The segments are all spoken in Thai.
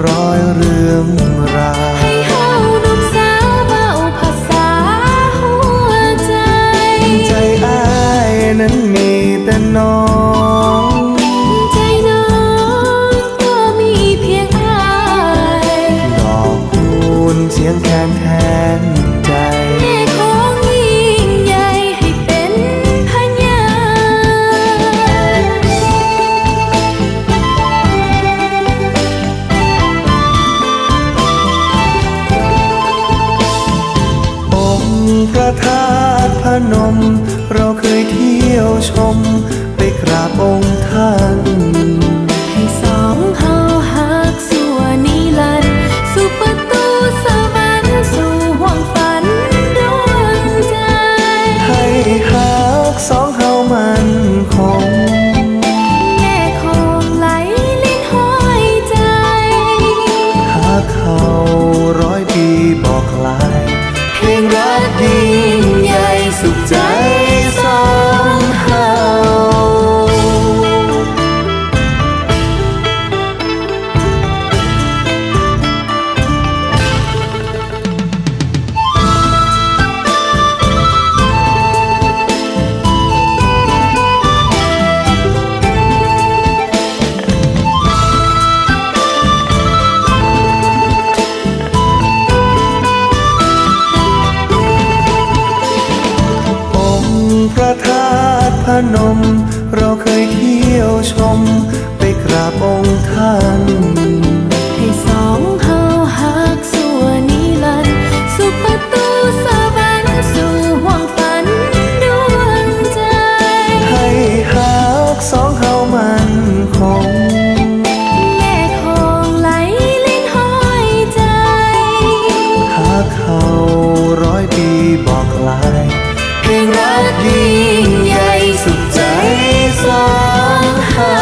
ร้อยเรื่องราวให้เฮาหนุ่มสาวเว้าภาษาหัวใจใจอ้ายนั้นมีแต่น้องใจน้องก็มีเพียงอ้ายดอกคูณเสียงแคนแทนใจแม่ของยิ่งใหญ่ให้เป็นพยานองค์พระธาตุพนมเราเคยเที่ยวชมไปกราบองค์ท่านให้สองเฮาหักสู่นิรันดร์สู่ประตูสวรรค์สู่ห้วงฝันดวงใจให้หักสองเฮามันคงแม่คงไหลลิ้นห้อยใจหักเขาร้อยปีบอกลายเพลงรักยิ่งใหญ่สุขใจสองเฮาพระธาตุพนมเราเคยเที่ยวชมไปกราบองค์ท่านให้สองเฮาหักสู่นิรันดร์สู่ประตูสวรรค์สู่ห้วงฝันดวงใจให้หักสองเฮามันคงแม่คงไหลลิ้นห้อยใจหักเขาร้อยปีบอกลายเพลงรักยิ่งใหญ่สุขใจสองเฮา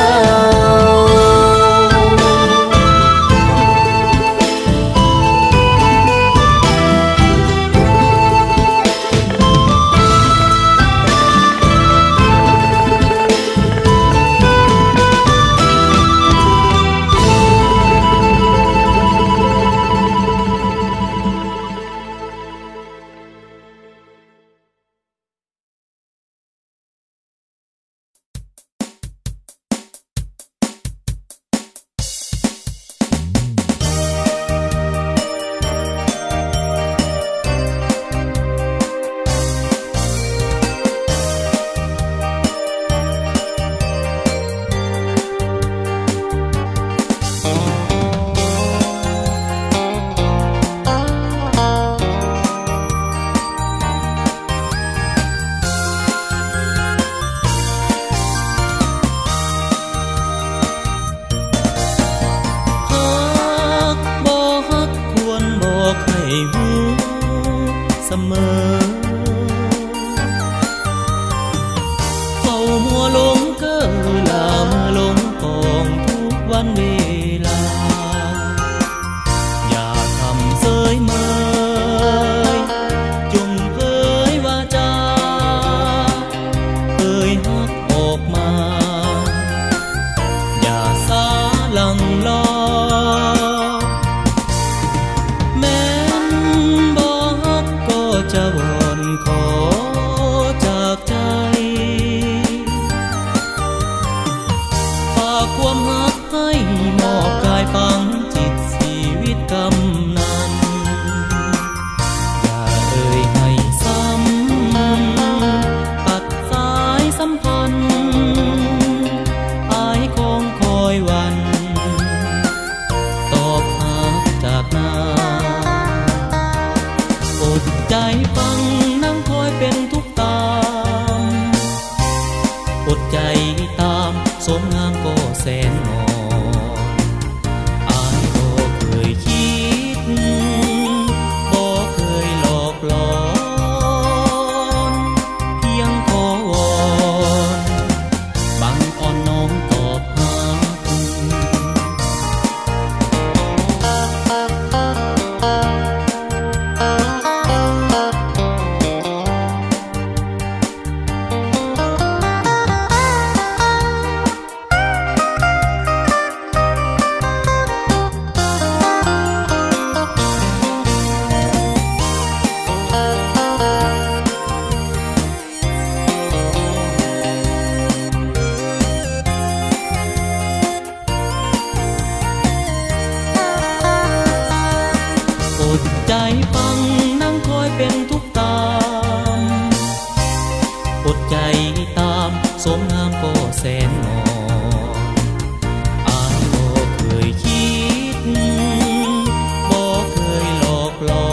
เสมอเฝ้ามัวหลงเก้อลาเมื่อหลงปองทุกวันเวลาอย่าทำเสยเมยจงเผยวาจาเอ่ยฮักออกมาอย่าสาลังลอจะวอนขอจากใจฝากความรักให้มอบกายฝังจิตชีวิตกำนันอย่าเอ่ยให้ซ้ำตัดสายสัมพันธ์อายคงคอยวันตอบหาจากนาอดใจฟังนั่งคอยเป็นทุกตามอดใจตามสมงามก็แสนงอนอายก็เคยคิดบ่เคยหลอกหลอนเพียงขอวอนบังอ่อนน้องตอบหาคุณ ใจฟังนั่งคอยเป็นทุกตามอดใจตามสมงามก็แสนงอนอายบ่เคยคิดบ่เคยหลอกหลอ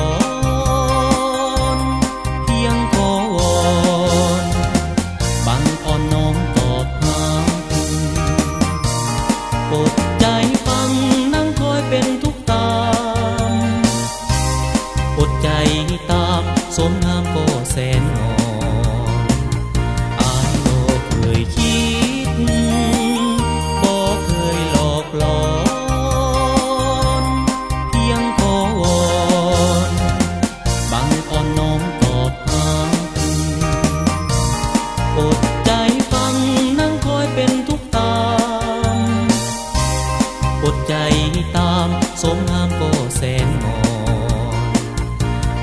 นเพียงขอวอนบังอ่อนน้อมตอบหาอดใจฟังนั่งคอยเป็นทุกตามอดใจตามสมงามก็แสนงอนอายบ่เคยคิดบ่เคยหลอกหลอนเพียงขอวอนบังอ่อนน้อมตอบหาอดใจฟังนั่งคอยเป็นทุกตามอดใจตามสมงามก็แสนงอน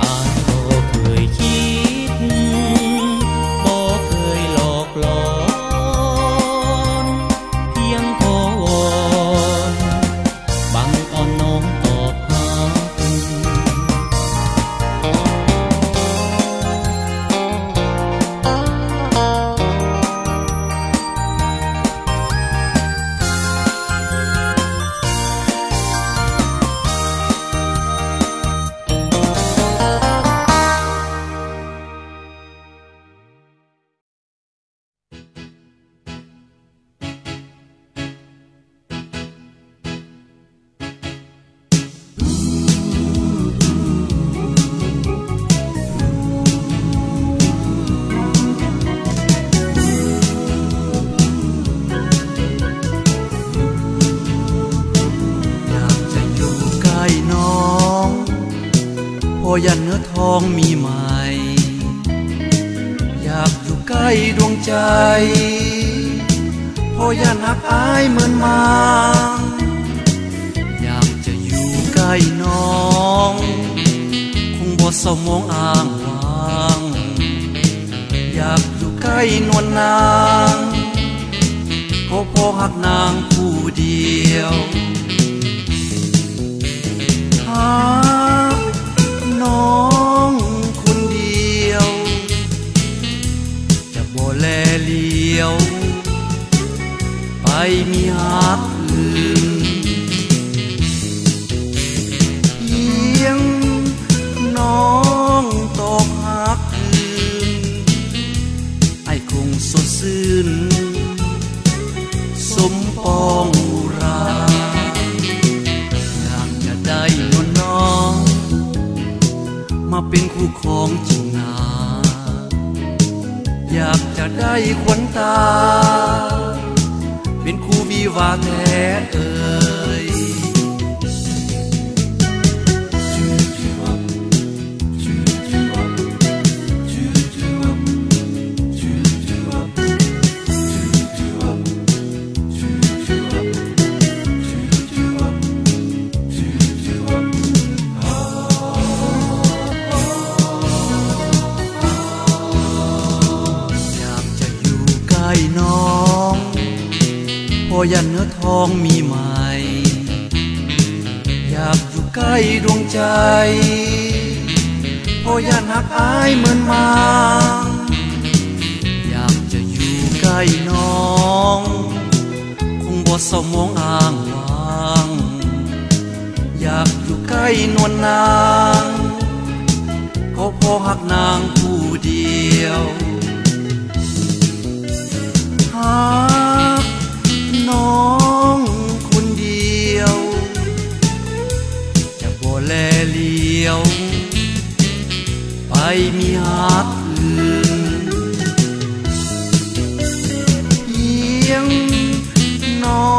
อายบ่เคยคิดบ่เคยหลอกหลอนเพียงขอวอนบังอ่อนน้อมตอบหาอยากจะอยู่ใกล้น้องพอยันเนื้อทองมีไหมอยากอยู่ใกล้ดวงใจพอยันหักอายเหมือนมาอยากจะอยู่ใกล้น้องคงบ่เศร้ามองอ้างว้างอยากอยู่ใกล้นวลนางก็พอหักนางผู้เดียวหากน้องคนเดียวจะบ่แลเลี้ยวไปมีหักอื่นเพียงน้องตอกหักอื่นไอ้คงสดชื่นสมปองอุราอยากจะได้นวลน้องมาเป็นคู่ครองจริงนาอยากจะได้ขวัญตาเป็นคู่วิวาห์แท้เอ่ยน้องพอยันเนื้อทองมีไหมอยากอยู่ใกล้ดวงใจพอยันหักอายเหมือนมาอยากจะอยู่ใกล้น้องคงบ่เศร้ามองอ้างว้างอยากอยู่ใกล้นวลนางก็พอหักนางผู้เดียวหากน้องคนเดียวจะบ่แลเลี้ยวไปมีหักอื่นเพียงน้อ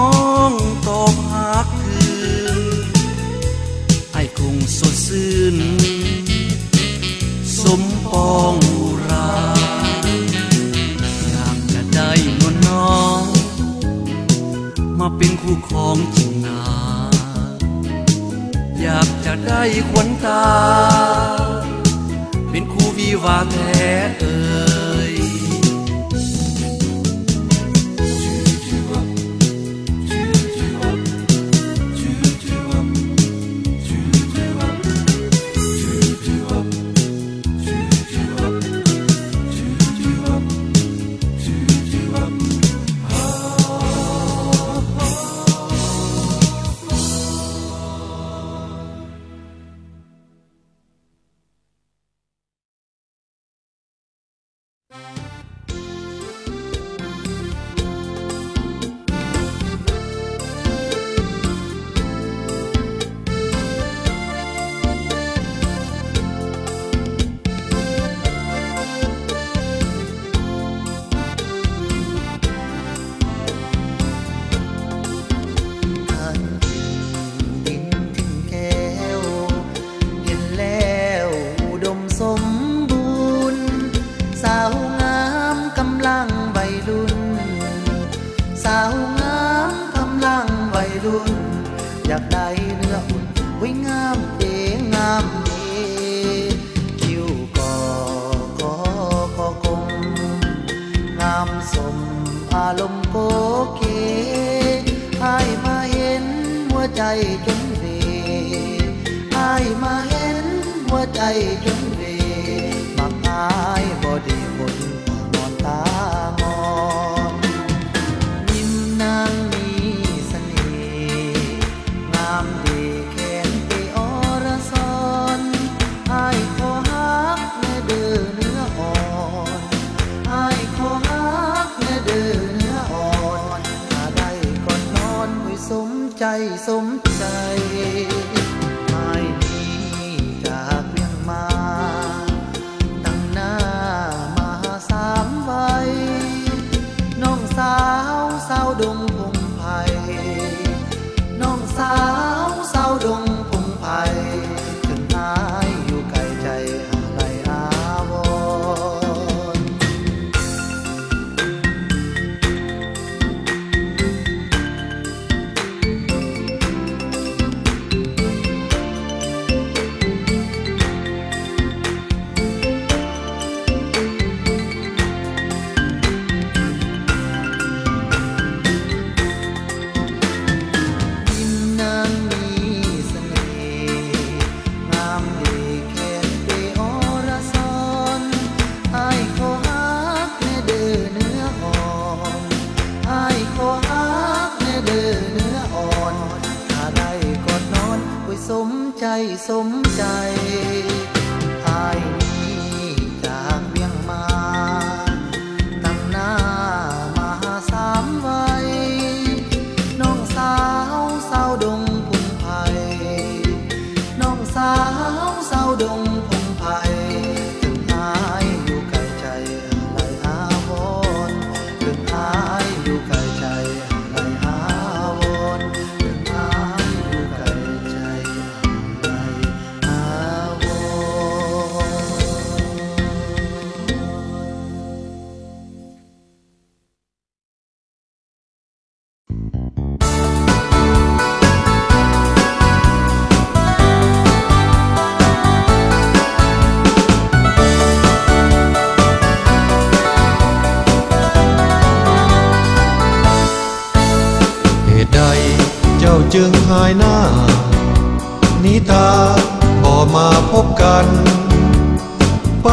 งตอกหักอื่นไอ้คงสดชื่นสมปองอุราได้นวลน้องมาเป็นคู่ครองจริงนาอยากจะได้ขวัญตาเป็นคู่วิวาห์แท้เอ่ย Choo choo อายมาเห็นหัวใจจนเวมักอายบ่ดีคนนอนตางอนยิ้มนางมีเสน่ห์งามดีแขนไปอรสรอายขอฮักแม่เด้อเนื้ออ่อนอายขอฮักแม่เด้อเนื้ออ่อนถ้าได้ก่อนนอนไว้สมใจสมใจไม่นี้จากเวียงมาตั้งหน้ามาสามวัยน้องสาวสาวดงพงไผ่น้องสาวสาวดงพงไผ่ถึงอายอยู่ไกลใจอะไรอาวรยิ้มนางมีเสน่ห์งามดีแค่ไปอรสรอายขอฮักแม่เด้อเนื้ออ่อนอายขอฮักแม่เด้อเนื้ออ่อนถ้าได้กอดนอนไว้สมใจสมใจอายนี้จากเวียงมาตั้งหน้ามาสามวัยน้องสาวสาวดงพงไผ่น้องสาวสาวดงพงไผ่ถึงอายอยู่ไกลใจอะไรอาวรถึงอายอยู่ไกลใจอะไรอาวรถึงอายอยู่ไกลใจอะไรอาวร เหตุใดเจ้าจึงหายหน้าหนีตาบ่มาพบกันไป